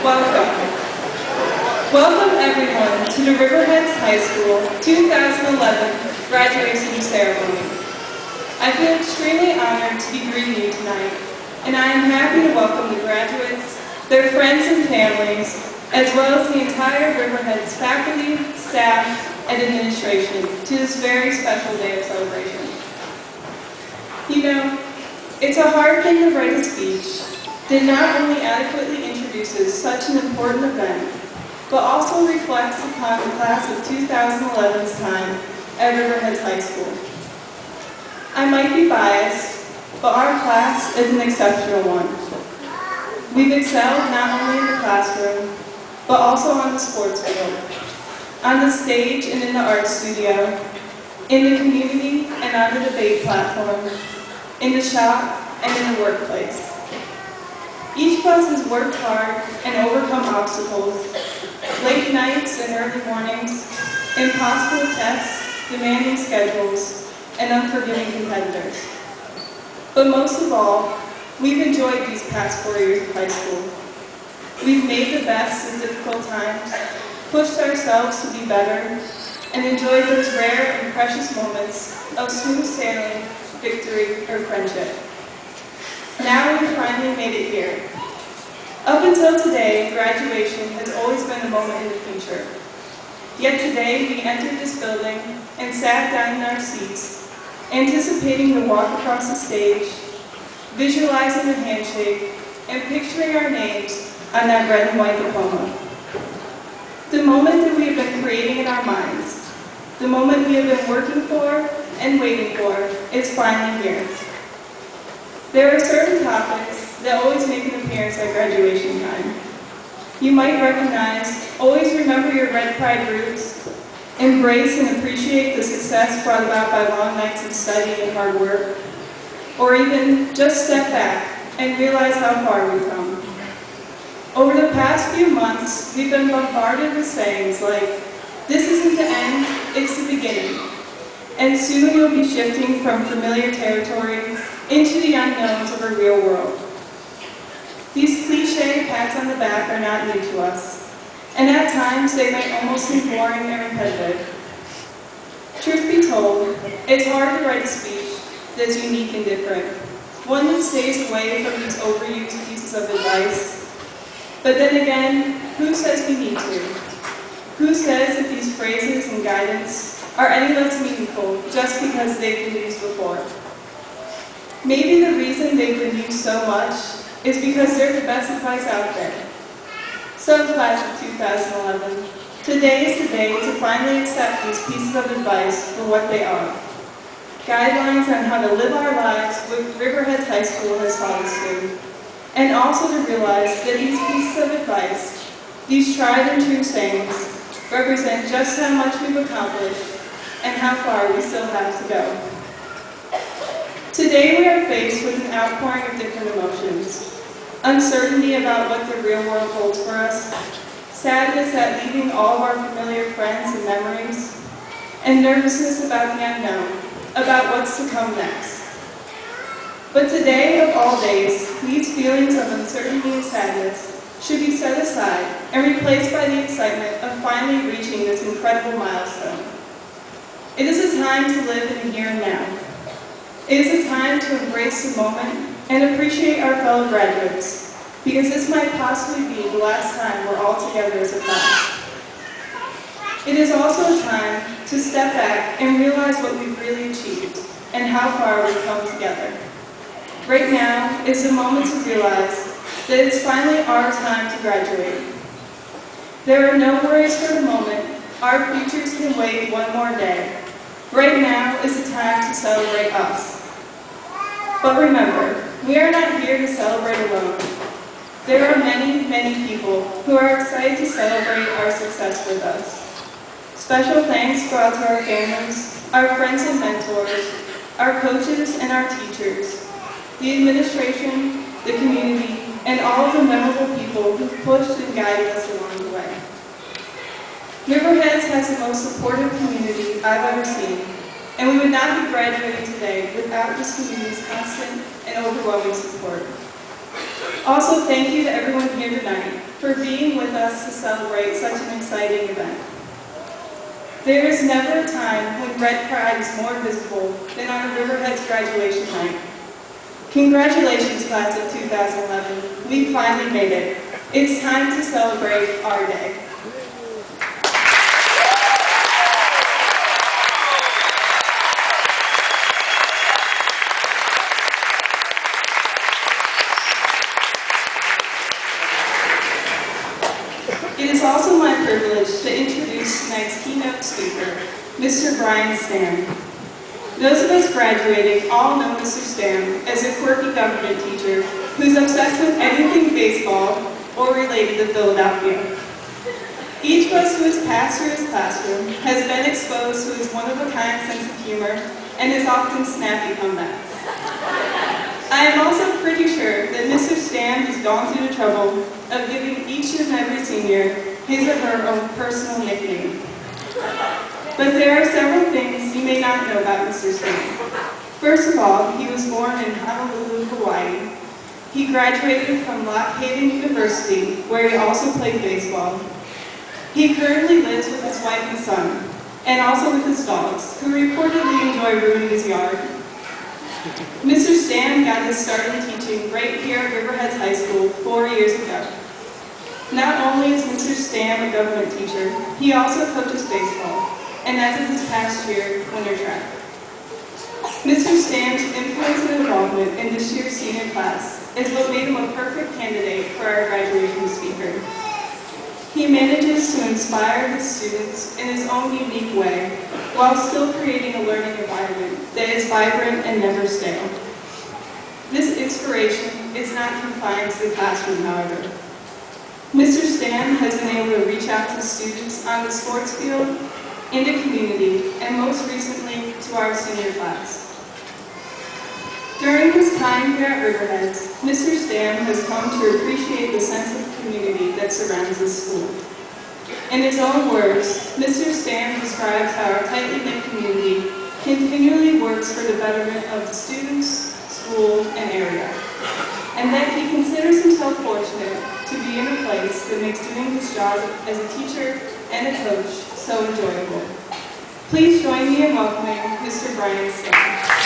Welcome. Welcome everyone to the Riverheads High School 2011 graduation ceremony. I feel extremely honored to be greeting you tonight, and I am happy to welcome the graduates, their friends and families, as well as the entire Riverheads faculty, staff, and administration to this very special day of celebration. You know, it's a hard thing to write a speech that not only adequately introduces such an important event, but also reflects upon the class of 2011's time at Riverheads High School. I might be biased, but our class is an exceptional one. We've excelled not only in the classroom, but also on the sports field, on the stage and in the art studio, in the community and on the debate platform, in the shop and in the workplace. Each of us has worked hard and overcome obstacles, late nights and early mornings, impossible tests, demanding schedules, and unforgiving competitors. But most of all, we've enjoyed these past 4 years of high school. We've made the best of difficult times, pushed ourselves to be better, and enjoyed those rare and precious moments of smooth sailing, victory, or friendship. Now we've finally made it here. Up until today, graduation has always been a moment in the future. Yet today we entered this building and sat down in our seats, anticipating the walk across the stage, visualizing the handshake, and picturing our names on that red and white diploma. The moment that we have been creating in our minds, the moment we have been working for and waiting for, is finally here. There are certain topics that always make an appearance at graduation time. You might recognize, always remember your red pride roots, embrace and appreciate the success brought about by long nights of study and hard work, or even just step back and realize how far we've come. Over the past few months, we've been bombarded with sayings like, "This isn't the end, it's the beginning." And soon you'll be shifting from familiar territory into the unknowns of a real world. These cliche pats on the back are not new to us, and at times they may almost seem boring and repetitive. Truth be told, it's hard to write a speech that's unique and different, one that stays away from these overused pieces of advice. But then again, who says we need to? Who says that these phrases and guidance are any less meaningful just because they've been used before? Maybe the reason they've been used so much is because they're the best advice out there. So class of 2011, today is the day to finally accept these pieces of advice for what they are. Guidelines on how to live our lives with Riverheads High School has taught us to. And also to realize that these pieces of advice, these tried and true sayings, represent just how much we've accomplished and how far we still have to go. Today we are faced with an outpouring of different emotions. Uncertainty about what the real world holds for us, sadness at leaving all of our familiar friends and memories, and nervousness about the unknown, about what's to come next. But today, of all days, these feelings of uncertainty and sadness should be set aside and replaced by the excitement of finally reaching this incredible milestone. It is a time to live in the here and now. It is a time to embrace the moment and appreciate our fellow graduates, because this might possibly be the last time we're all together as a class. It is also a time to step back and realize what we've really achieved and how far we've come together. Right now is the moment to realize that it's finally our time to graduate. There are no worries for the moment. Our futures can wait one more day. Right now is the time to celebrate us. But remember, we are not here to celebrate alone. There are many, many people who are excited to celebrate our success with us. Special thanks go out to our families, our friends and mentors, our coaches and our teachers, the administration, the community, and all of the memorable people who've pushed and guided us along the way. Riverheads has the most supportive community I've ever seen, and we would not be graduating today without this community's constant and overwhelming support. Also, thank you to everyone here tonight for being with us to celebrate such an exciting event. There is never a time when red pride is more visible than on a Riverheads graduation night. Congratulations, class of 2011. We finally made it. It's time to celebrate our day. It is also my privilege to introduce tonight's keynote speaker, Mr. Brian Stam. Those of us graduating all know Mr. Stam as a quirky government teacher who's obsessed with anything baseball or related to Philadelphia. Each of us who has passed through his classroom has been exposed to his one-of-a-kind sense of humor and his often snappy comebacks. I am also pretty sure that Mr. Stam has gone through the trouble of giving each and every senior his or her own personal nickname. But there are several things you may not know about Mr. Stam. First of all, he was born in Honolulu, Hawaii. He graduated from Lock Haven University, where he also played baseball. He currently lives with his wife and son, and also with his dogs, who reportedly enjoy ruining his yard. Mr. Stam got his start in teaching right here at Riverheads High School 4 years ago. Not only is Mr. Stam a government teacher, he also coaches baseball, and as of this past year, winter track. Mr. Stam's influence and involvement in this year's senior class is what made him a perfect candidate for our graduation speaker. He manages to inspire his students in his own unique way, while still creating a learning environment that is vibrant and never stale. This inspiration is not confined to the classroom, however. Mr. Stam has been able to reach out to students on the sports field, in the community, and most recently to our senior class. During his time here at Riverheads, Mr. Stam has come to appreciate the sense of community that surrounds this school. In his own words, Mr. Stam describes how our tightly knit community continually works for the betterment of the students, school, and area, and that he considers himself fortunate to be in a place that makes doing his job as a teacher and a coach so enjoyable. Please join me in welcoming Mr. Brian Stam.